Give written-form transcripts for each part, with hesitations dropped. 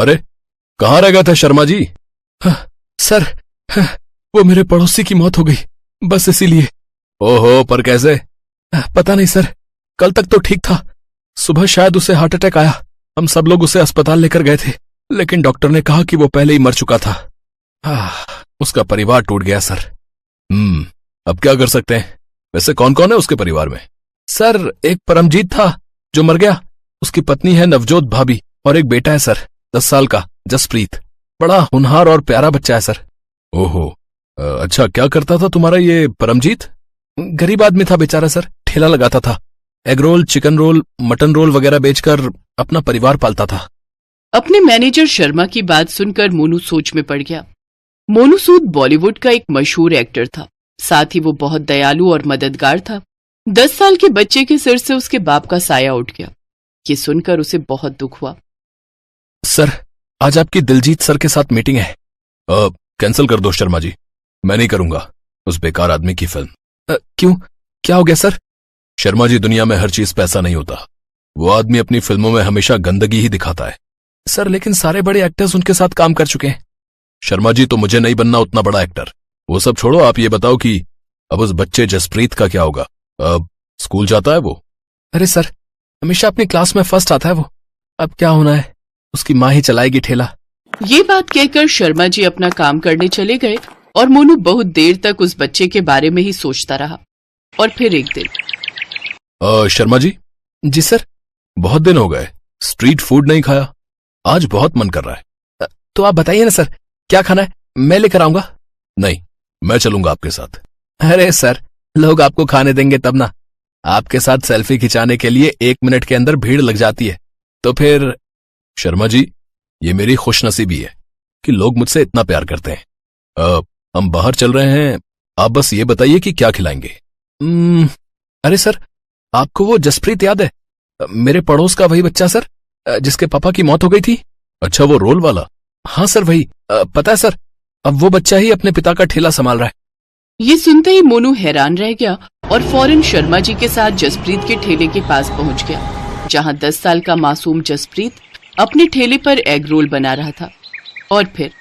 अरे कहाँ रह गए थे शर्मा जी? सर, वो मेरे पड़ोसी की मौत हो गई, बस इसीलिए। ओहो, पर कैसे? पता नहीं सर, कल तक तो ठीक था, सुबह शायद उसे हार्ट अटैक आया। हम सब लोग उसे अस्पताल लेकर गए थे, लेकिन डॉक्टर ने कहा कि वो पहले ही मर चुका था। उसका परिवार टूट गया सर। अब क्या कर सकते हैं? वैसे कौन कौन है उसके परिवार में? सर, एक परमजीत था जो मर गया, उसकी पत्नी है नवजोत भाभी, और एक बेटा है सर 10 साल का, जसप्रीत। बड़ा होनहार और प्यारा बच्चा है सर। ओहो, अच्छा, क्या करता था तुम्हारा ये परमजीत? गरीब आदमी था बेचारा सर, ठेला लगाता था, egg roll, chicken roll, mutton roll वगैरह बेचकर अपना परिवार पालता था। अपने मैनेजर शर्मा की बात सुनकर मोनू सोच में पड़ गया। मोनू सूद बॉलीवुड का एक मशहूर एक्टर था, साथ ही वो बहुत दयालु और मददगार था। 10 साल के बच्चे के सिर से उसके बाप का साया उठ गया। ये सुनकर उसे बहुत दुख हुआ। सर, आज आपकी दिलजीत सर के साथ मीटिंग है। कैंसिल कर दो शर्मा जी, मैं नहीं करूंगा उस बेकार आदमी की फिल्म। क्यों, क्या हो गया सर? शर्मा जी, दुनिया में हर चीज पैसा नहीं होता। वो आदमी अपनी फिल्मों में हमेशा गंदगी ही दिखाता है। सर, लेकिन सारे बड़े एक्टर्स उनके साथ काम कर चुके हैं। शर्मा जी, तो मुझे नहीं बनना उतना बड़ा एक्टर। वो सब छोड़ो, आप ये बताओ कि अब उस बच्चे जसप्रीत का क्या होगा? अब स्कूल जाता है वो? अरे सर, हमेशा अपनी क्लास में फर्स्ट आता है वो। अब क्या होना है, उसकी माँ ही चलाएगी ठेला। ये बात कहकर शर्मा जी अपना काम करने चले गए और मोनू बहुत देर तक उस बच्चे के बारे में ही सोचता रहा। और फिर एक दिन। शर्मा जी। जी सर। बहुत दिन हो गए स्ट्रीट फूड नहीं खाया, आज बहुत मन कर रहा है। तो आप बताइए ना सर, क्या खाना है, मैं लेकर आऊंगा। नहीं, मैं चलूंगा आपके साथ। अरे सर, लोग आपको खाने देंगे तब ना। आपके साथ सेल्फी खिंचाने के लिए 1 मिनट के अंदर भीड़ लग जाती है, तो फिर। शर्मा जी, ये मेरी खुशनसीबी है कि लोग मुझसे इतना प्यार करते हैं। हम बाहर चल रहे हैं, आप बस ये बताइए कि क्या खिलाएंगे। अरे सर, आपको वो जसप्रीत याद है, मेरे पड़ोस का वही बच्चा सर, जिसके पापा की मौत हो गई थी? अच्छा, वो रोल वाला? हाँ सर, वही। पता है सर, अब वो बच्चा ही अपने पिता का ठेला संभाल रहा है। ये सुनते ही मोनू हैरान रह गया और फौरन शर्मा जी के साथ जसप्रीत के ठेले के पास पहुंच गया, जहां 10 साल का मासूम जसप्रीत अपने ठेले पर एग रोल बना रहा था। और फिर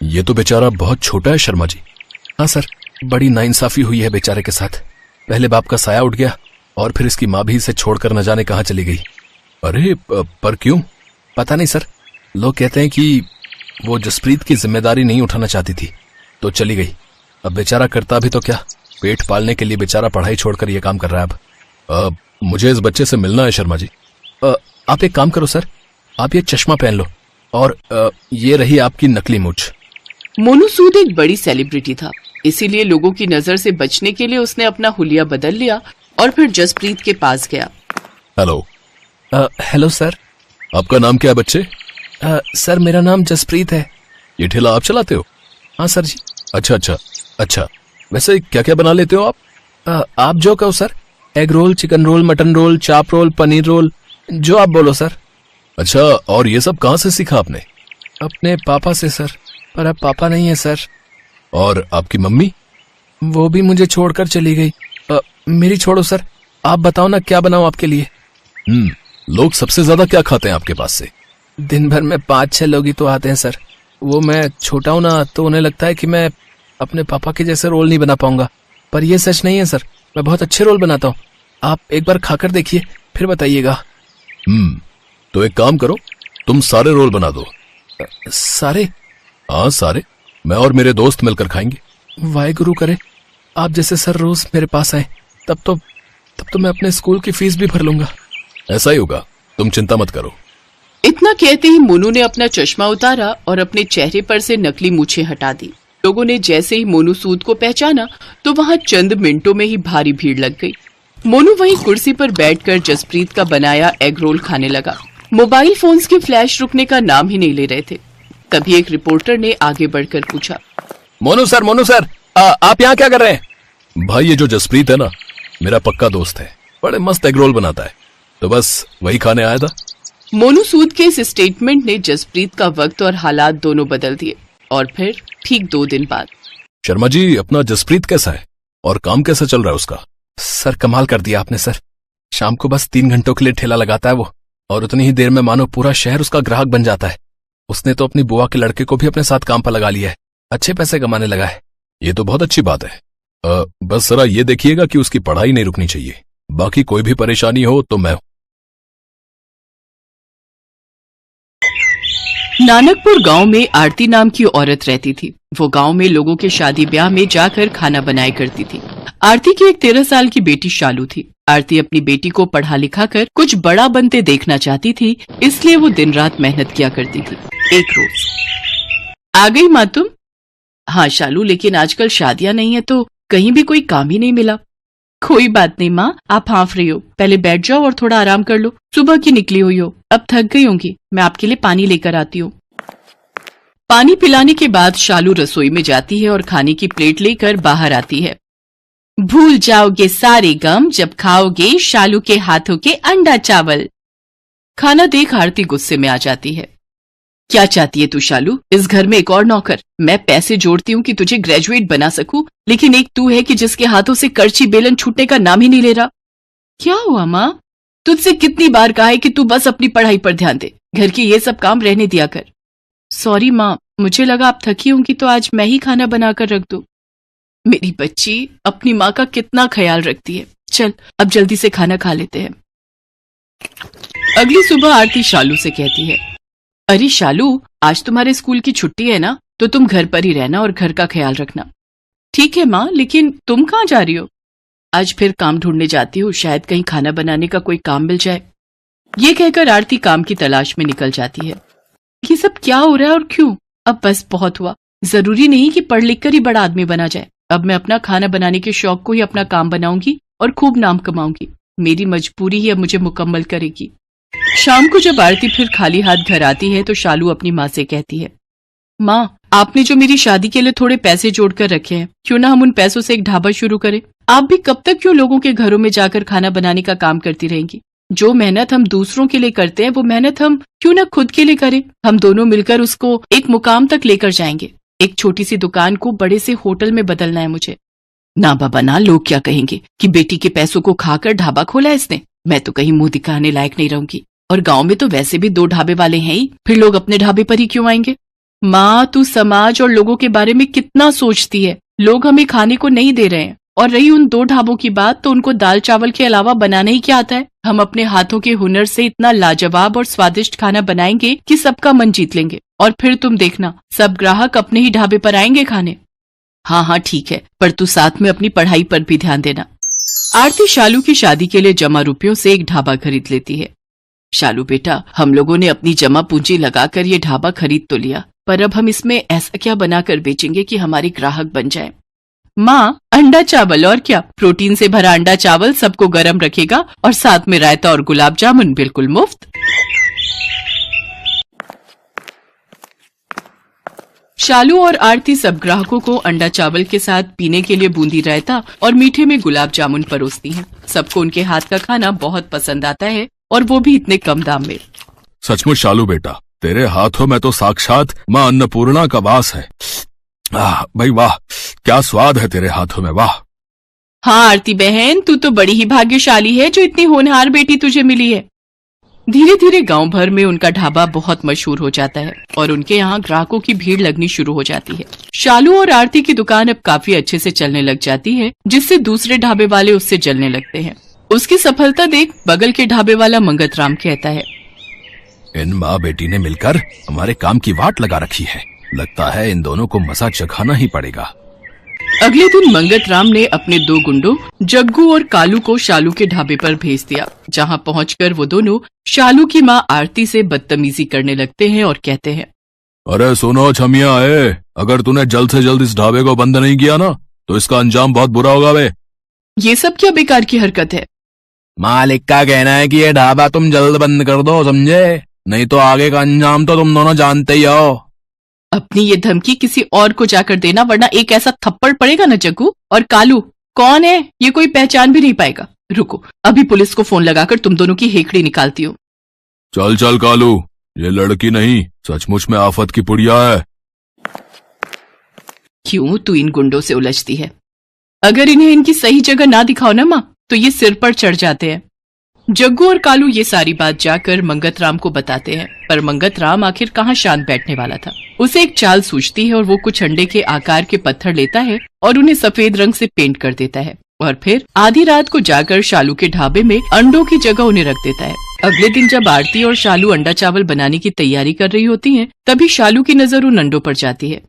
ये तो बेचारा बहुत छोटा है शर्मा जी। हाँ सर, बड़ी नाइंसाफी हुई है बेचारे के साथ। पहले बाप का साया उठ गया और फिर इसकी माँ भी इसे छोड़कर न जाने कहाँ चली गई। अरे पर क्यों? पता नहीं सर, लोग कहते हैं कि वो जसप्रीत की जिम्मेदारी नहीं उठाना चाहती थी तो चली गई। अब बेचारा करता भी तो क्या, पेट पालने के लिए बेचारा पढ़ाई छोड़कर ये काम कर रहा है। अब मुझे इस बच्चे से मिलना है शर्मा जी। आप एक काम करो सर, आप ये चश्मा पहन लो और ये रही आपकी नकली मूंछ। मोनू सूद एक बड़ी सेलिब्रिटी था, इसीलिए लोगों की नजर से बचने के लिए उसने अपना हुलिया बदल लिया और फिर जसप्रीत के पास गया। हेलो। Hello sir. आपका नाम क्या है बच्चे? सर, मेरा नाम जसप्रीत है। ये ठेला आप चलाते हो? हाँ सर जी। अच्छा, वैसे क्या क्या बना लेते हो आप? आप जो कहो सर, egg roll, chicken roll, mutton roll, chaap roll, paneer roll, जो आप बोलो सर। अच्छा, और ये सब कहाँ से सीखा आपने? अपने पापा से सर, पर अब पापा नहीं है सर। और आपकी मम्मी? वो भी मुझे छोड़कर चली गई। मेरी छोड़ो सर, आप बताओ ना क्या बनाऊं आपके लिए। लोग सबसे ज्यादा क्या खाते हैं आपके पास से? दिन भर में 5-6 लोग ही तो आते हैं सर। वो मैं छोटा हूं ना, तो उन्हें लगता है कि मैं अपने पापा के जैसे रोल नहीं बना पाऊंगा, पर ये सच नहीं है सर, मैं बहुत अच्छे रोल बनाता हूँ। आप एक बार खाकर देखिए, फिर बताइएगा। तो एक काम करो, तुम सारे रोल बना दो। सारे? हाँ सारे, मैं और मेरे दोस्त मिलकर खाएंगे। वाहेगुरु करे आप जैसे सर रोज मेरे पास आए, तब तो मैं अपने स्कूल की फीस भी भर लूंगा। ऐसा ही होगा, तुम चिंता मत करो। इतना कहते ही मोनू ने अपना चश्मा उतारा और अपने चेहरे पर से नकली मूछें हटा दी। लोगों ने जैसे ही मोनू सूद को पहचाना तो वहां चंद मिनटों में ही भारी भीड़ लग गई। मोनू वहीं कुर्सी पर बैठकर जसप्रीत का बनाया एग रोल खाने लगा। मोबाइल फोन्स के फ्लैश रुकने का नाम ही नहीं ले रहे थे। तभी एक रिपोर्टर ने आगे बढ़कर पूछा, मोनू सर, आप यहाँ क्या कर रहे हैं? भाई, ये जो जसप्रीत है ना, मेरा पक्का दोस्त है, बड़े मस्त एग रोल बनाता है, तो बस वही खाने आया था। मोनू सूद के इस स्टेटमेंट ने जसप्रीत का वक्त और हालात दोनों बदल दिए। और फिर ठीक 2 दिन बाद। शर्मा जी, अपना जसप्रीत कैसा है और काम कैसा चल रहा है उसका? सर, कमाल कर दिया आपने सर। शाम को बस 3 घंटों के लिए ठेला लगाता है वो, और उतनी ही देर में मानो पूरा शहर उसका ग्राहक बन जाता है। उसने तो अपनी बुआ के लड़के को भी अपने साथ काम पर लगा लिया है, अच्छे पैसे कमाने लगा है। ये तो बहुत अच्छी बात है। बस जरा ये देखिएगा कि उसकी पढ़ाई नहीं रुकनी चाहिए। बाकी कोई भी परेशानी हो तो मैं हूं। नानकपुर गांव में आरती नाम की औरत रहती थी। वो गांव में लोगों के शादी ब्याह में जाकर खाना बनाया करती थी। आरती की एक 13 साल की बेटी शालू थी। आरती अपनी बेटी को पढ़ा लिखा कर कुछ बड़ा बनते देखना चाहती थी, इसलिए वो दिन रात मेहनत किया करती थी। एक रोज, आ गई माँ तुम? हाँ शालू, लेकिन आजकल शादियां नहीं है तो कहीं भी कोई काम ही नहीं मिला। कोई बात नहीं माँ, आप हाँफ रही हो, पहले बैठ जाओ और थोड़ा आराम कर लो। सुबह की निकली हुई हो, अब थक गई होंगी, मैं आपके लिए पानी लेकर आती हूँ। पानी पिलाने के बाद शालू रसोई में जाती है और खाने की प्लेट लेकर बाहर आती है। भूल जाओगे सारे गम जब खाओगे शालू के हाथों के अंडा चावल। खाना देख आरती गुस्से में आ जाती है। क्या चाहती है तू शालू? इस घर में एक और नौकर? मैं पैसे जोड़ती हूँ कि तुझे ग्रेजुएट बना सकूं, लेकिन एक तू है कि जिसके हाथों से करची बेलन छूटने का नाम ही नहीं ले रहा। क्या हुआ माँ? तुझसे कितनी बार कहा है कि तू बस अपनी पढ़ाई पर ध्यान दे, घर के ये सब काम रहने दिया कर। सॉरी माँ, मुझे लगा आप थकी होंगी तो आज मैं ही खाना बनाकर रख दूं। मेरी बच्ची अपनी माँ का कितना ख्याल रखती है। चल अब जल्दी से खाना खा लेते हैं। अगली सुबह आरती शालू से कहती है, अरे शालू, आज तुम्हारे स्कूल की छुट्टी है ना, तो तुम घर पर ही रहना और घर का ख्याल रखना। ठीक है माँ, लेकिन तुम कहाँ जा रही हो? आज फिर काम ढूंढने जाती हूँ, शायद कहीं खाना बनाने का कोई काम मिल जाए। ये कहकर आरती काम की तलाश में निकल जाती है। ये सब क्या हो रहा है और क्यों? अब बस बहुत हुआ। जरूरी नहीं कि पढ़ लिख कर ही बड़ा आदमी बना जाए। अब मैं अपना खाना बनाने के शौक को ही अपना काम बनाऊंगी और खूब नाम कमाऊंगी। मेरी मजबूरी ही अब मुझे मुकम्मल करेगी। शाम को जब आरती फिर खाली हाथ घर आती है तो शालू अपनी माँ से कहती है, माँ, आपने जो मेरी शादी के लिए थोड़े पैसे जोड़कर रखे हैं, क्यों ना हम उन पैसों से एक ढाबा शुरू करें? आप भी कब तक क्यों लोगों के घरों में जाकर खाना बनाने का काम करती रहेंगी? जो मेहनत हम दूसरों के लिए करते हैं वो मेहनत हम क्यों ना खुद के लिए करें? हम दोनों मिलकर उसको एक मुकाम तक लेकर जाएंगे। एक छोटी सी दुकान को बड़े से होटल में बदलना है मुझे। ना बाबा ना, लोग क्या कहेंगे कि बेटी के पैसों को खाकर ढाबा खोला इसने। मैं तो कहीं मुंह दिखाने लायक नहीं रहूंगी। और गांव में तो वैसे भी 2 ढाबे वाले हैं ही, फिर लोग अपने ढाबे पर ही क्यों आएंगे? माँ, तू समाज और लोगों के बारे में कितना सोचती है। लोग हमें खाने को नहीं दे रहे हैं, और रही उन 2 ढाबों की बात, तो उनको दाल चावल के अलावा बनाना ही क्या आता है? हम अपने हाथों के हुनर से इतना लाजवाब और स्वादिष्ट खाना बनाएंगे कि सबका मन जीत लेंगे, और फिर तुम देखना सब ग्राहक अपने ही ढाबे पर आएंगे खाने। हाँ हाँ ठीक है, पर तू साथ में अपनी पढ़ाई पर भी ध्यान देना। आरती शालू की शादी के लिए जमा रुपयों से एक ढाबा खरीद लेती है। शालू बेटा, हम लोगों ने अपनी जमा पूंजी लगाकर ये ढाबा खरीद तो लिया, पर अब हम इसमें ऐसा क्या बनाकर बेचेंगे कि हमारे ग्राहक बन जाए? माँ, अंडा चावल, और क्या? प्रोटीन से भरा अंडा चावल सबको गर्म रखेगा, और साथ में रायता और गुलाब जामुन बिल्कुल मुफ्त। शालू और आरती सब ग्राहकों को अंडा चावल के साथ पीने के लिए बूंदी रायता और मीठे में गुलाब जामुन परोसती हैं। सबको उनके हाथ का खाना बहुत पसंद आता है, और वो भी इतने कम दाम में। सचमुच शालू बेटा, तेरे हाथों में तो साक्षात माँ अन्नपूर्णा का वास है। भाई वाह, क्या स्वाद है तेरे हाथों में, वाह। हाँ आरती बहन, तू तो बड़ी ही भाग्यशाली है जो इतनी होनहार बेटी तुझे मिली है। धीरे धीरे गांव भर में उनका ढाबा बहुत मशहूर हो जाता है और उनके यहाँ ग्राहकों की भीड़ लगनी शुरू हो जाती है। शालू और आरती की दुकान अब काफी अच्छे से चलने लग जाती है, जिससे दूसरे ढाबे वाले उससे जलने लगते हैं। उसकी सफलता देख बगल के ढाबे वाला मंगत राम कहता है, इन माँ बेटी ने मिलकर हमारे काम की वाट लगा रखी है। लगता है इन दोनों को मजा चखाना ही पड़ेगा। अगले दिन मंगत राम ने अपने 2 गुंडों जग्गू और कालू को शालू के ढाबे पर भेज दिया, जहां पहुंचकर वो दोनों शालू की माँ आरती से बदतमीजी करने लगते हैं और कहते हैं, अरे सुनो छमिया, अगर तूने जल्द से जल्द इस ढाबे को बंद नहीं किया ना तो इसका अंजाम बहुत बुरा होगा बे। ये सब क्या बेकार की हरकत है? मालिक का कहना है कि ये ढाबा तुम जल्द बंद कर दो, समझे? नहीं तो आगे का अंजाम तो तुम दोनों जानते ही हो। अपनी ये धमकी किसी और को जाकर देना, वरना एक ऐसा थप्पड़ पड़ेगा ना जग्गू। और कालू कौन है ये कोई पहचान भी नहीं पाएगा। रुको, अभी पुलिस को फोन लगाकर तुम दोनों की हेकड़ी निकालती हूँ। चल चल कालू, ये लड़की नहीं सचमुच में आफत की पुड़िया है। क्यों तू इन गुंडों से उलझती है? अगर इन्हें इनकी सही जगह ना दिखाओ ना माँ, तो ये सिर पर चढ़ जाते हैं। जग्गू और कालू ये सारी बात जाकर मंगत राम को बताते हैं, पर मंगत राम आखिर कहाँ शांत बैठने वाला था। उसे एक चाल सूझती है और वो कुछ अंडे के आकार के पत्थर लेता है और उन्हें सफेद रंग से पेंट कर देता है और फिर आधी रात को जाकर शालू के ढाबे में अंडों की जगह उन्हें रख देता है। अगले दिन जब आरती और शालू अंडा चावल बनाने की तैयारी कर रही होती हैं, तभी शालू की नजर उन अंडों पर जाती है।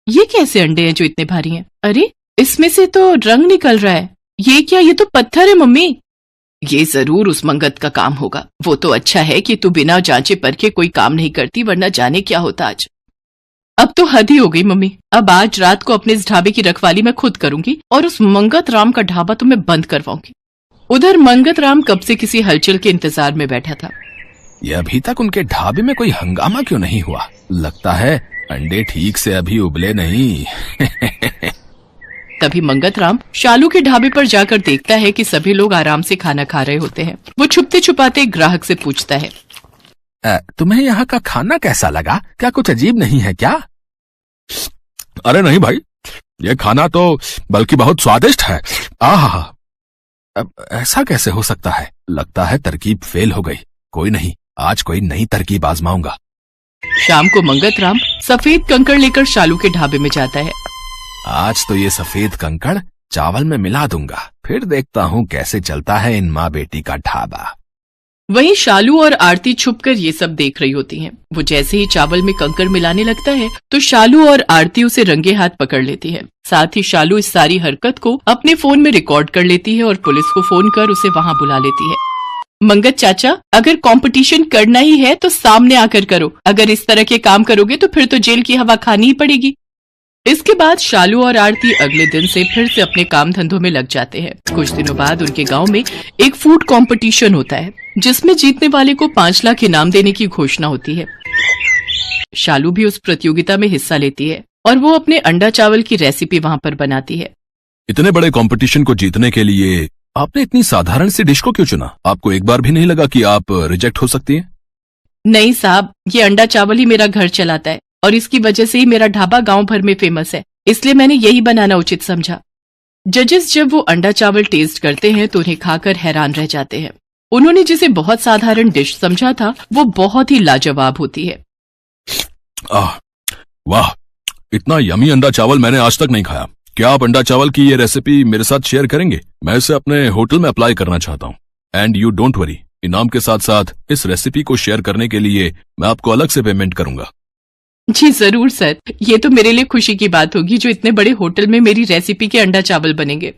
ये कैसे अंडे हैं जो इतने भारी हैं? अरे इसमें से तो रंग निकल रहा है। ये क्या? ये तो पत्थर है मम्मी। ये जरूर उस मंगत का काम होगा। वो तो अच्छा है कि तू बिना जांचे परखे कोई काम नहीं करती, वरना जाने क्या होता आज। अब तो हद ही हो गई मम्मी। अब आज रात को अपने इस ढाबे की रखवाली मैं खुद करूंगी और उस मंगत राम का ढाबा तो मैं बंद करवाऊंगी। उधर मंगत राम कब से किसी हलचल के इंतजार में बैठा था। ये अभी तक उनके ढाबे में कोई हंगामा क्यों नहीं हुआ? लगता है अंडे ठीक से अभी उबले नहीं। तभी मंगत राम शालू के ढाबे पर जाकर देखता है कि सभी लोग आराम से खाना खा रहे होते हैं। वो छुपते छुपाते ग्राहक से पूछता है, तुम्हें यहाँ का खाना कैसा लगा? क्या कुछ अजीब नहीं है क्या? अरे नहीं भाई, ये खाना तो बल्कि बहुत स्वादिष्ट है। आहा, अब ऐसा कैसे हो सकता है? लगता है तरकीब फेल हो गई। कोई नहीं, आज कोई नई तरकीब आजमाऊंगा। शाम को मंगत राम सफेद कंकड़ लेकर शालू के ढाबे में जाता है। आज तो ये सफेद कंकड़ चावल में मिला दूंगा, फिर देखता हूँ कैसे चलता है इन माँ बेटी का ढाबा। वहीं शालू और आरती छुपकर ये सब देख रही होती हैं। वो जैसे ही चावल में कंकड़ मिलाने लगता है तो शालू और आरती उसे रंगे हाथ पकड़ लेती है। साथ ही शालू इस सारी हरकत को अपने फोन में रिकॉर्ड कर लेती है और पुलिस को फोन कर उसे वहाँ बुला लेती है। मंगत चाचा, अगर कंपटीशन करना ही है तो सामने आकर करो। अगर इस तरह के काम करोगे तो फिर तो जेल की हवा खानी ही पड़ेगी। इसके बाद शालू और आरती अगले दिन से फिर से अपने काम धंधों में लग जाते हैं। कुछ दिनों बाद उनके गांव में एक फूड कंपटीशन होता है, जिसमें जीतने वाले को 5 लाख इनाम देने की घोषणा होती है। शालू भी उस प्रतियोगिता में हिस्सा लेती है और वो अपने अंडा चावल की रेसिपी वहाँ पर बनाती है। इतने बड़े कंपटीशन को जीतने के लिए आपने इतनी साधारण सी डिश को क्यों चुना? आपको एक बार भी नहीं लगा कि आप रिजेक्ट हो सकती हैं? नहीं साहब, ये अंडा चावल ही मेरा घर चलाता है और इसकी वजह से ही मेरा ढाबा गांव भर में फेमस है, इसलिए मैंने यही बनाना उचित समझा। जजेस जब वो अंडा चावल टेस्ट करते हैं तो उन्हें खाकर हैरान रह जाते हैं। उन्होंने जिसे बहुत साधारण डिश समझा था वो बहुत ही लाजवाब होती है। वाह, इतना यमी अंडा चावल मैंने आज तक नहीं खाया। क्या आप अंडा चावल की ये रेसिपी मेरे साथ शेयर करेंगे? मैं इसे अपने होटल में अप्लाई करना चाहता हूँ। एंड यू डोंट वरी, इनाम के साथ साथ इस रेसिपी को शेयर करने के लिए मैं आपको अलग से पेमेंट करूंगा। जी जरूर सर, ये तो मेरे लिए खुशी की बात होगी जो इतने बड़े होटल में मेरी रेसिपी के अंडा चावल बनेंगे।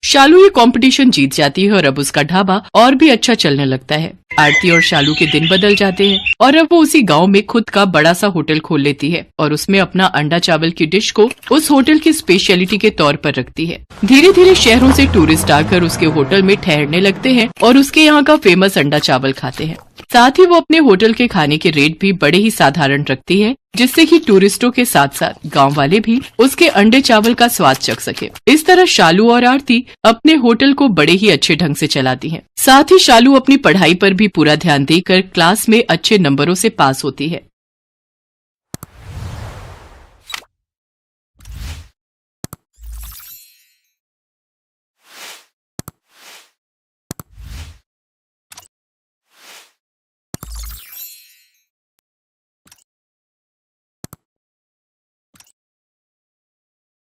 शालू ये कंपटीशन जीत जाती है और अब उसका ढाबा और भी अच्छा चलने लगता है। आरती और शालू के दिन बदल जाते हैं और अब वो उसी गांव में खुद का बड़ा सा होटल खोल लेती है और उसमें अपना अंडा चावल की डिश को उस होटल की स्पेशलिटी के तौर पर रखती है। धीरे धीरे शहरों से टूरिस्ट आकर उसके होटल में ठहरने लगते हैं और उसके यहाँ का फेमस अंडा चावल खाते हैं। साथ ही वो अपने होटल के खाने के रेट भी बड़े ही साधारण रखती है, जिससे कि टूरिस्टों के साथ साथ गांव वाले भी उसके अंडे चावल का स्वाद चख सके। इस तरह शालू और आरती अपने होटल को बड़े ही अच्छे ढंग से चलाती हैं। साथ ही शालू अपनी पढ़ाई पर भी पूरा ध्यान देकर क्लास में अच्छे नंबरों से पास होती है।